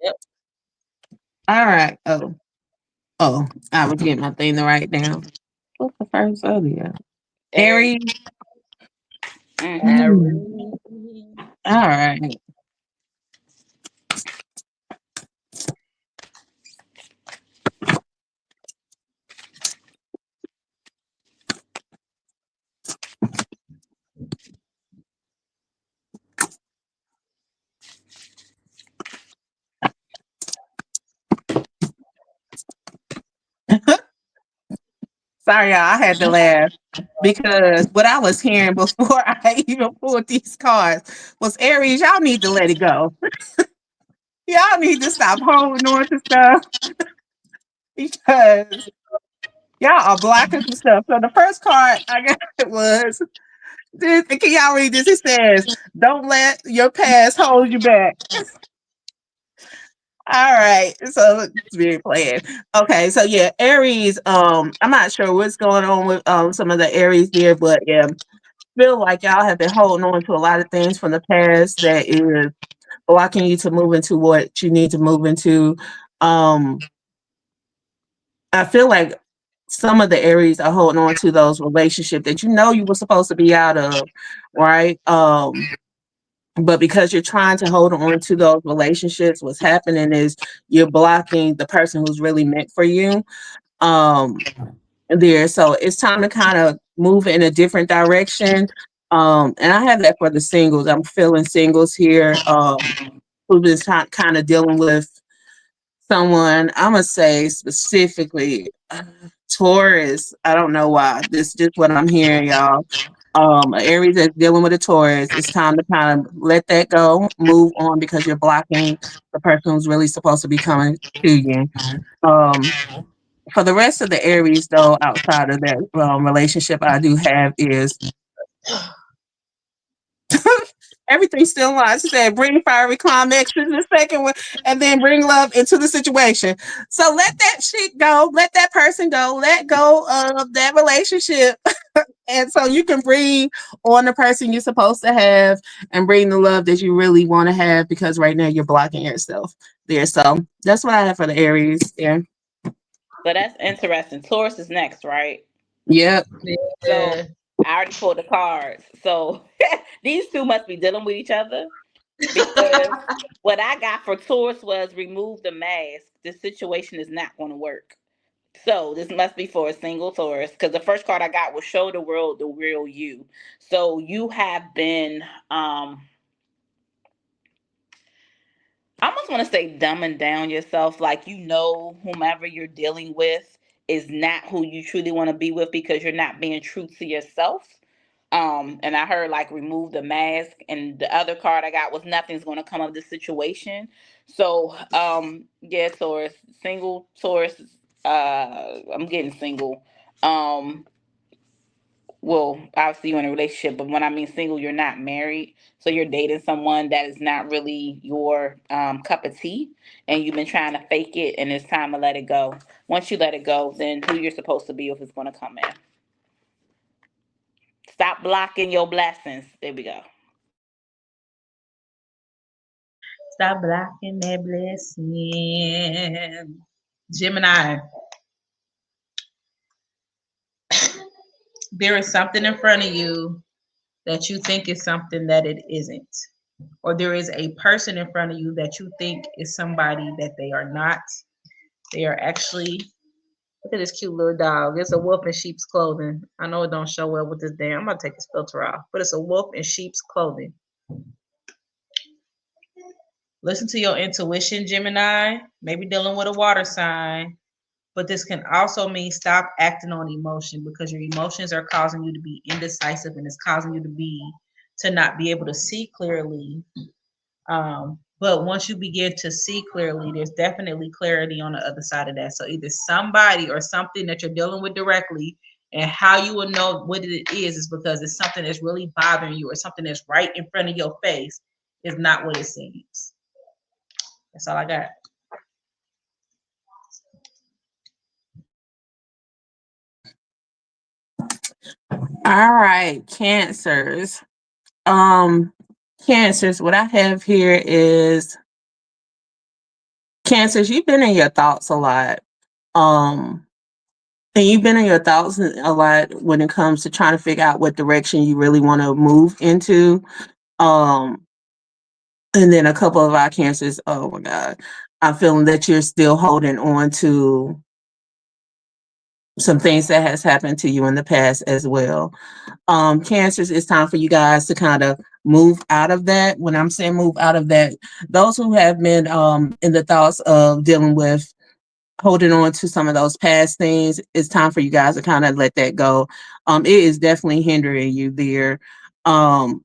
Yep. All right. Oh, I was getting my thing to write down. What's the first zodiac? Aries. Aries. Harry. Hmm. All right. Sorry, y'all. I had to laugh because what I was hearing before I even pulled these cards was Aries. Y'all need to let it go. Y'all need to stop holding on to stuff because y'all are blocking some stuff. So the first card I got was this. Can y'all read this? It says, "Don't let your past hold you back." All right, so it's very playing. Okay, so yeah, Aries. I'm not sure what's going on with some of the Aries there, but yeah, feel like y'all have been holding on to a lot of things from the past that is blocking you to move into what you need to move into. Um, I feel like some of the Aries are holding on to those relationships that you know you were supposed to be out of, right? But because you're trying to hold on to those relationships, what's happening is you're blocking the person who's really meant for you. Um, there, so it's time to kind of move in a different direction. And I have that for the singles. I'm feeling singles here. Who've been kind of dealing with someone. I'm gonna say specifically Taurus. I don't know why. This is just what I'm hearing, y'all. Aries that's dealing with a Taurus, it's time to kind of let that go, move on because you're blocking the person who's really supposed to be coming to you. Um, for the rest of the Aries, though, outside of that relationship I do have is everything still lines. She said, bring fiery climax in the second one, and then bring love into the situation. So let that shit go. Let that person go. Let go of that relationship. And so you can bring on the person you're supposed to have and bring the love that you really want to have because right now you're blocking yourself there. So that's what I have for the Aries. Yeah. So that's interesting. Taurus is next, right? Yep. So Yeah. I already pulled the cards. So these two must be dealing with each other because what I got for Taurus was remove the mask. This situation is not going to work. So this must be for a single Taurus because the first card I got was show the world the real you. So you have been I almost want to say dumbing down yourself, like you know whomever you're dealing with is not who you truly want to be with because you're not being true to yourself. And I heard like remove the mask, and the other card I got was nothing's gonna come of this situation. So yeah, Taurus, single Taurus, I'm getting single. Um well, obviously you're in a relationship, but when I mean single, you're not married. So you're dating someone that is not really your cup of tea, and you've been trying to fake it, and it's time to let it go. Once you let it go, then who you're supposed to be with is going to come in. Stop blocking your blessings. There we go. Stop blocking that blessing. Gemini, there is something in front of you that you think is something that it isn't. Or there is a person in front of you that you think is somebody that they are not. They are actually, look at this cute little dog. It's a wolf in sheep's clothing. I know it don't show well with this damn. I'm gonna take this filter off, but it's a wolf in sheep's clothing. Listen to your intuition, Gemini. Maybe dealing with a water sign. But this can also mean stop acting on emotion because your emotions are causing you to be indecisive and it's causing you to not be able to see clearly. But once you begin to see clearly, there's definitely clarity on the other side of that. So either somebody or something that you're dealing with directly, and how you will know what it is because it's something that's really bothering you or something that's right in front of your face is not what it seems. That's all I got. All right, cancers. Um, cancers. What I have here is cancers. You've been in your thoughts a lot. Um, and you've been in your thoughts a lot when it comes to trying to figure out what direction you really want to move into. Um, and then a couple of our cancers. Oh my God, I'm feeling that you're still holding on to some things that has happened to you in the past as well. Cancers, it's time for you guys to kind of move out of that. When I'm saying move out of that, those who have been in the thoughts of dealing with holding on to some of those past things, it's time for you guys to kind of let that go. It is definitely hindering you there. Um,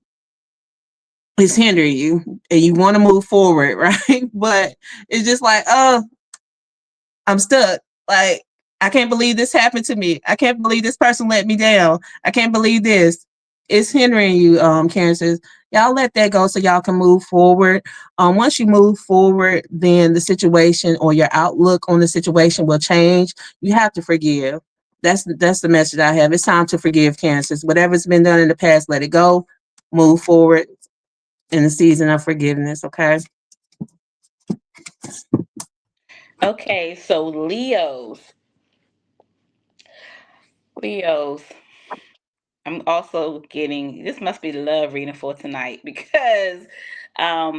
it's hindering you and you want to move forward, right? But it's just like, oh, I'm stuck. Like, I can't believe this happened to me. I can't believe this person let me down. I can't believe this. It's hindering you, cancers. Y'all let that go so y'all can move forward. Once you move forward, then the situation or your outlook on the situation will change. You have to forgive. That's the message I have. It's time to forgive, cancers. Whatever's been done in the past, let it go. Move forward in the season of forgiveness. Okay. Okay, so Leos. I'm also getting this must be the love reading for tonight because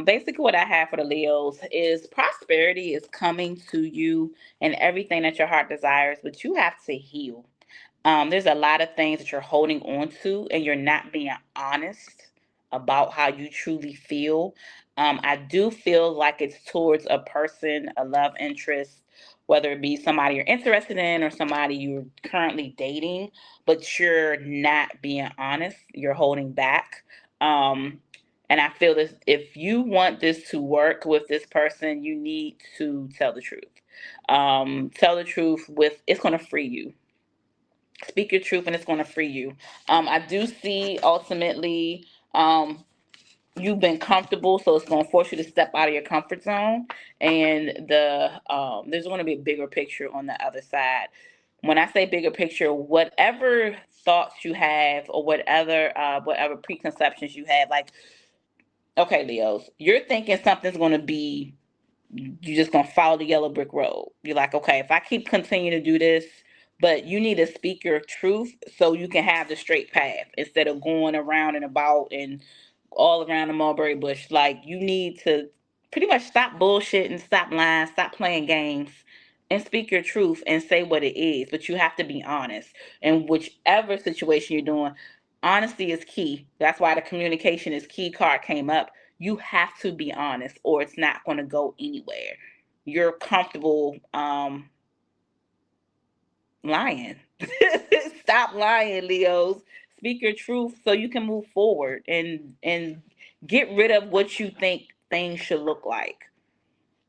basically what I have for the Leos is prosperity is coming to you and everything that your heart desires, but you have to heal. There's a lot of things that you're holding on to and you're not being honest about how you truly feel. I do feel like it's towards a person, a love interest, whether it be somebody you're interested in or somebody you're currently dating, but you're not being honest. You're holding back. Um, and I feel this if you want this to work with this person, you need to tell the truth. Tell the truth with it's going to free you. Speak your truth and it's going to free you. I do see ultimately you've been comfortable, so it's going to force you to step out of your comfort zone. And there's going to be a bigger picture on the other side. When I say bigger picture, whatever thoughts you have or whatever preconceptions you have, like okay, Leos, you're thinking something's going to be you're just gonna follow the yellow brick road. You're like, okay, if I keep continuing to do this, but you need to speak your truth so you can have the straight path instead of going around and about and all around the mulberry bush. Like you need to pretty much stop bullshitting, stop lying, stop playing games, and speak your truth and say what it is. But you have to be honest. And whichever situation you're doing, honesty is key. That's why the communication is key card came up. You have to be honest or it's not going to go anywhere. You're comfortable lying. Stop lying, Leos. Speak your truth so you can move forward and get rid of what you think things should look like.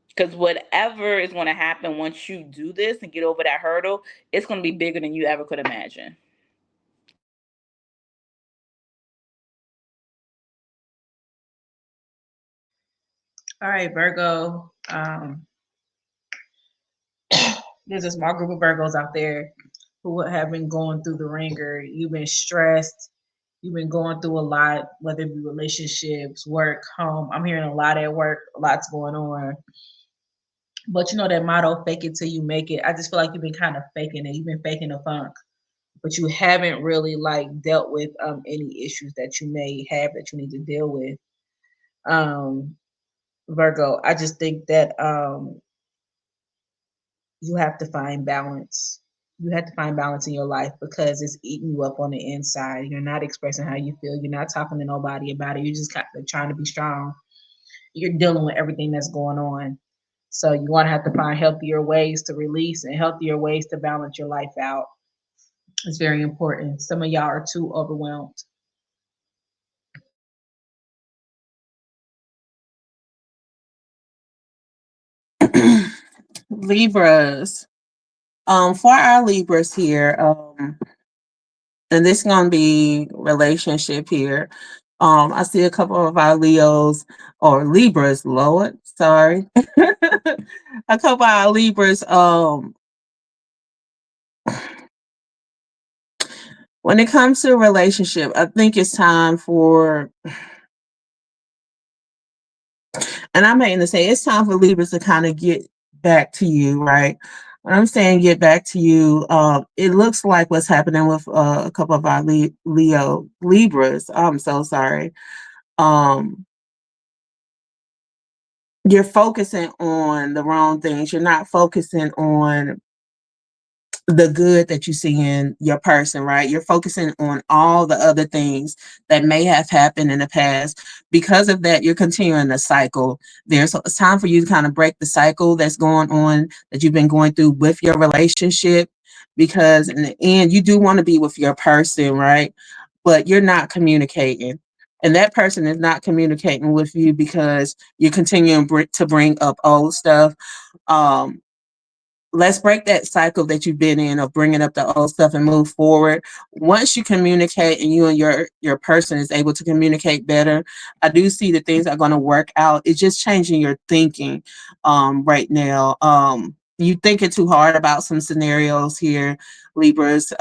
Because whatever is going to happen once you do this and get over that hurdle, it's going to be bigger than you ever could imagine. All right, Virgo. There's a small group of Virgos out there who have been going through the ringer. You've been stressed. You've been going through a lot, whether it be relationships, work, home. I'm hearing a lot at work, a lot's going on. But you know that motto, fake it till you make it. I just feel like you've been kind of faking it. You've been faking the funk, but you haven't really like dealt with any issues that you may have that you need to deal with. Um, Virgo, I just think that you have to find balance. You have to find balance in your life because it's eating you up on the inside. You're not expressing how you feel. You're not talking to nobody about it. You're just kind of trying to be strong. you're dealing with everything that's going on. So you're going to have to find healthier ways to release and healthier ways to balance your life out. It's very important. Some of y'all are too overwhelmed. Libras. For our Libras here, and this is gonna be relationship here. I see a couple of our Leos or Libras, Lord, sorry. A couple of our Libras, when it comes to a relationship, I think it's time for, and I'm hating to say, it's time for Libras to kind of get back to you, right? When I'm saying get back to you, it looks like what's happening with a couple of our Leo Libras. I'm so sorry. Um, you're focusing on the wrong things. You're not focusing on the good that you see in your person, right? You're focusing on all the other things that may have happened in the past. Because of that, you're continuing the cycle there. So it's time for you to kind of break the cycle that's going on, that you've been going through with your relationship. Because in the end, you do want to be with your person, right? But you're not communicating. And that person is not communicating with you because you're continuing to bring up old stuff. Um, let's break that cycle that you've been in of bringing up the old stuff and move forward. Once you communicate and you and your person is able to communicate better, I do see that things are going to work out. It's just changing your thinking right now. You thinking too hard about some scenarios here, Libras.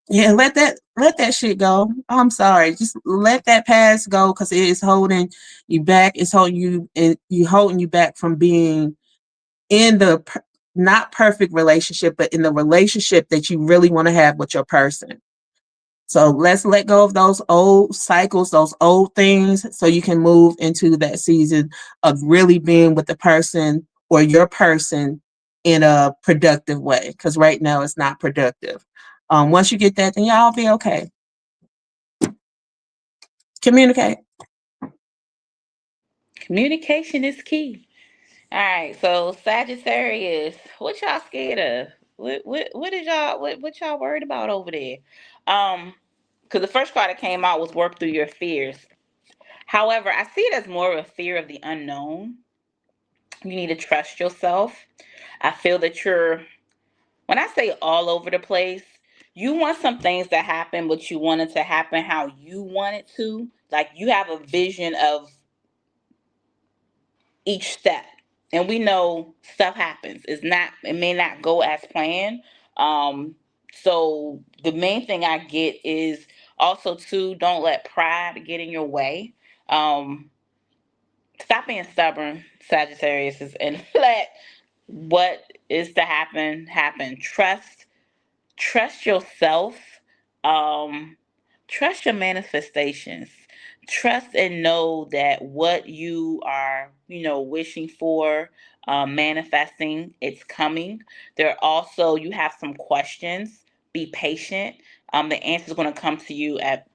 Yeah, let that shit go. I'm sorry. Just let that past go because it is holding you back. It's holding you and you holding you back from being in the not perfect relationship, but in the relationship that you really want to have with your person. So let's let go of those old cycles, those old things, so you can move into that season of really being with the person or your person in a productive way. Because right now it's not productive. Once you get that, then y'all be okay. Communicate. Communication is key. All right, so Sagittarius, what y'all scared of? What is y'all what y'all worried about over there? Because the first card that came out was work through your fears. However, I see it as more of a fear of the unknown. You need to trust yourself. I feel that you're, when I say all over the place, you want some things to happen, but you want it to happen how you want it to. Like you have a vision of each step. And we know stuff happens. It may not go as planned. Um, so the main thing I get is also too, don't let pride get in your way. Um, stop being stubborn, Sagittarius, and let what is to happen. Trust yourself. Um, trust your manifestations. Trust and know that what you are, wishing for, manifesting, it's coming. There also, you have some questions. Be patient. The answer is going to come to you at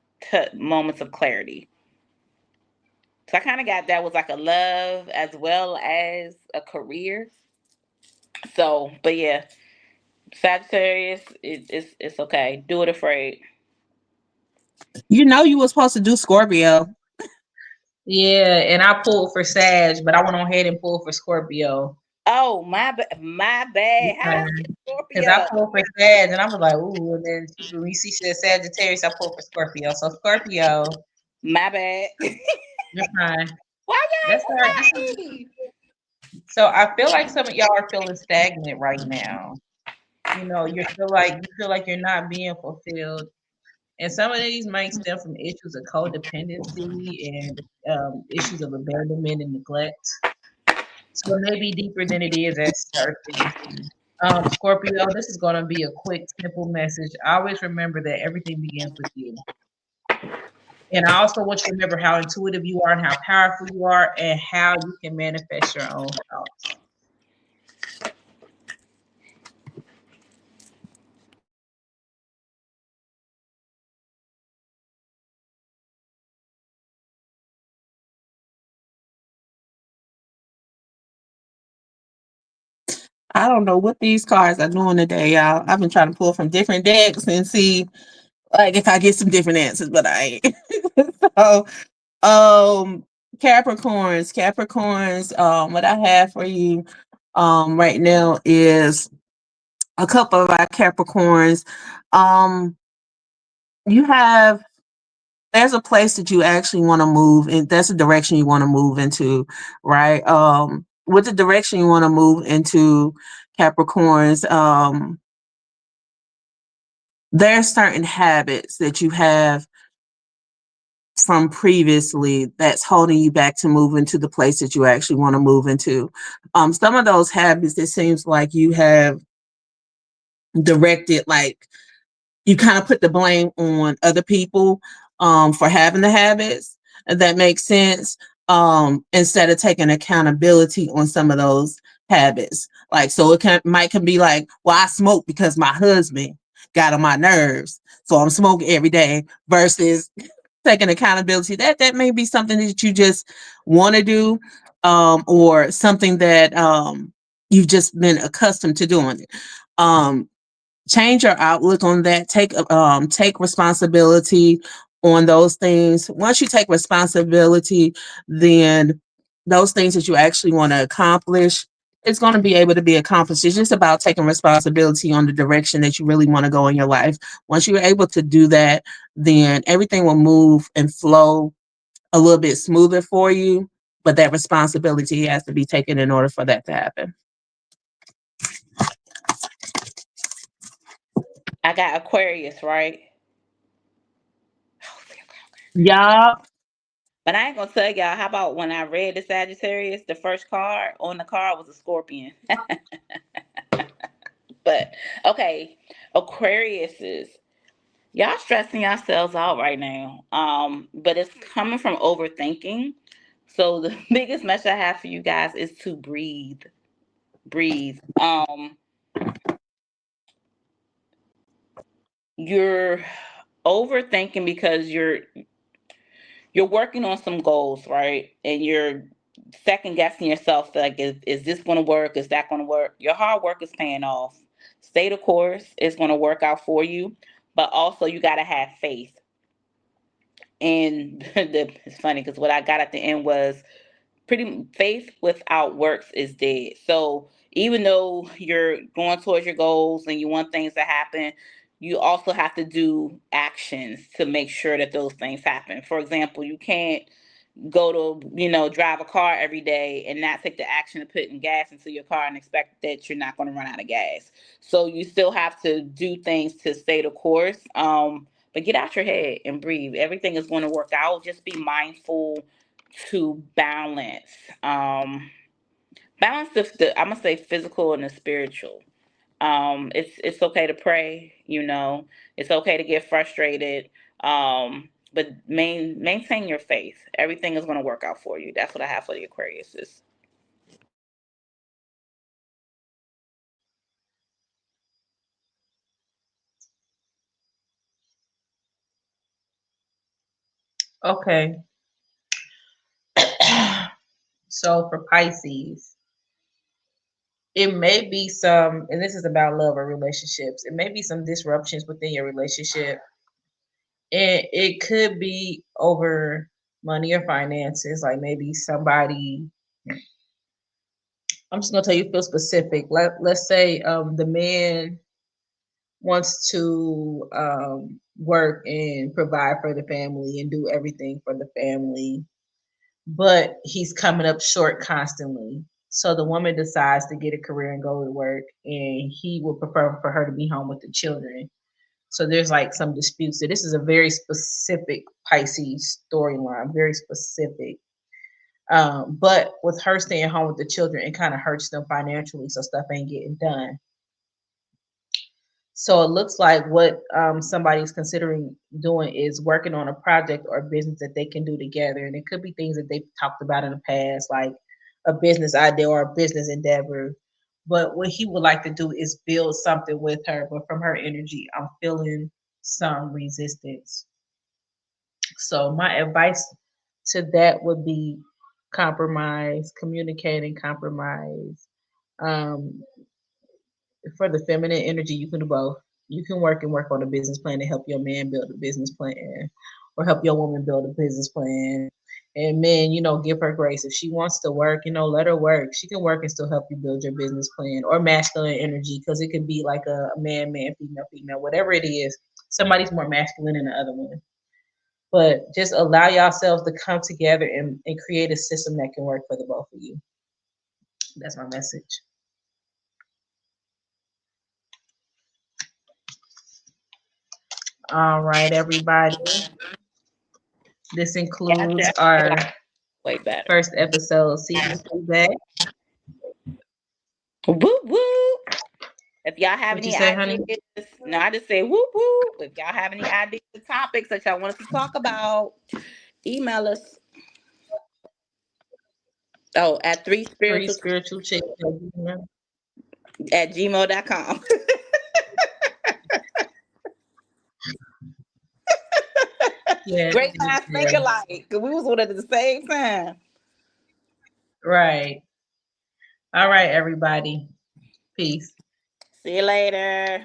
moments of clarity. So I kind of got that was like a love as well as a career. So, but yeah, Sagittarius, it's okay. Do it afraid. You know you were supposed to do Scorpio. Yeah, and I pulled for Sag, but I went on ahead and pulled for Scorpio. Oh, my bad. How did I skip Because I Scorpio? pulled for Sag, and I was like, ooh. And then when we see she said Sagittarius, I pulled for Scorpio. So Scorpio, My bad. you're fine. Why That's all right. This y'all is ain't invite me? so. I feel like some of y'all are feeling stagnant right now. You feel like you're not being fulfilled, and some of these might stem from issues of codependency and issues of abandonment and neglect. So it may be deeper than it is at surface. Scorpio, this is going to be a quick, simple message. Always remember that everything begins with you. And I also want you to remember how intuitive you are and how powerful you are and how you can manifest your own thoughts. I don't know what these cards are doing today, y'all. I've been trying to pull from different decks and see like if I get some different answers, but I ain't. So um Capricorns, what I have for you right now is a couple of our Capricorns. Um you have there's a place that you actually want to move and that's a direction you want to move into, right? With the direction you want to move into, Capricorns, there's certain habits that you have from previously that's holding you back to move into the place that you actually want to move into. Some of those habits, it seems like you have directed, like you kind of put the blame on other people for having the habits. If that makes sense. Instead of taking accountability on some of those habits. Like, so it can be like, well, I smoke because my husband got on my nerves. So I'm smoking every day versus taking accountability. That may be something that you just want to do, or something that you've just been accustomed to doing. Um, Change your outlook on that. Take responsibility on those things. Once you take responsibility, then those things that you actually want to accomplish, it's going to be able to be accomplished. It's just about taking responsibility on the direction that you really want to go in your life. Once you're able to do that, then everything will move and flow a little bit smoother for you, but that responsibility has to be taken in order for that to happen. I got Aquarius, right? Yeah. But I ain't gonna tell y'all. How about when I read the Sagittarius, the first card on the card was a scorpion. But okay, Aquariuses, y'all stressing yourselves out right now. But it's coming from overthinking. So the biggest message I have for you guys is to breathe. Breathe. You're overthinking because you're working on some goals, right? And you're second guessing yourself, like, is this going to work? Is that going to work? Your hard work is paying off. Stay the course. It's going to work out for you. But also, you got to have faith. And it's funny because what I got at the end was pretty faith without works is dead. So even though you're going towards your goals and you want things to happen, you also have to do actions to make sure that those things happen. For example, you can't go to, drive a car every day and not take the action of putting gas into your car and expect that you're not going to run out of gas. So you still have to do things to stay the course. But get out your head and breathe. Everything is going to work out. Just be mindful to balance. Balance I'm gonna say physical and the spiritual. It's okay to pray, it's okay to get frustrated. But maintain your faith. Everything is gonna work out for you. That's what I have for the Aquariuses. Okay. So for Pisces, it may be some, and this is about love or relationships, it may be some disruptions within your relationship. And it could be over money or finances, like maybe somebody, I'm just gonna tell you feel specific. Let's say the man wants to work and provide for the family and do everything for the family, but he's coming up short constantly. So the woman decides to get a career and go to work, and he would prefer for her to be home with the children. So there's like some disputes. So this is a very specific Pisces storyline, very specific. But with her staying home with the children, it kind of hurts them financially, so stuff ain't getting done. So it looks like what somebody's considering doing is working on a project or a business that they can do together. And it could be things that they've talked about in the past, like a business idea or a business endeavor. But what he would like to do is build something with her. But from her energy, I'm feeling some resistance. So my advice to that would be compromise, communicate and compromise. Um, for the feminine energy, you can do both. You can work on a business plan to help your man build a business plan, or help your woman build a business plan. And men, give her grace. If she wants to work, let her work. She can work and still help you build your business plan. Or masculine energy, because it can be like a man, man, female, female, whatever it is. Somebody's more masculine than the other one. But just allow yourselves to come together and create a system that can work for the both of you. That's my message. All right, everybody. This includes our way better. first episode, season 2 back. Woo woo. If y'all have What'd any you say, ideas, honey? no, I just say woo woo. If y'all have any ideas or topics that y'all want us to talk about, email us. Oh, at Three 3spiritual spiritual chicks. at gmail.com. Yeah. Great minds think alike. Because we was on it at the same time. Right. All right, everybody. Peace. See you later.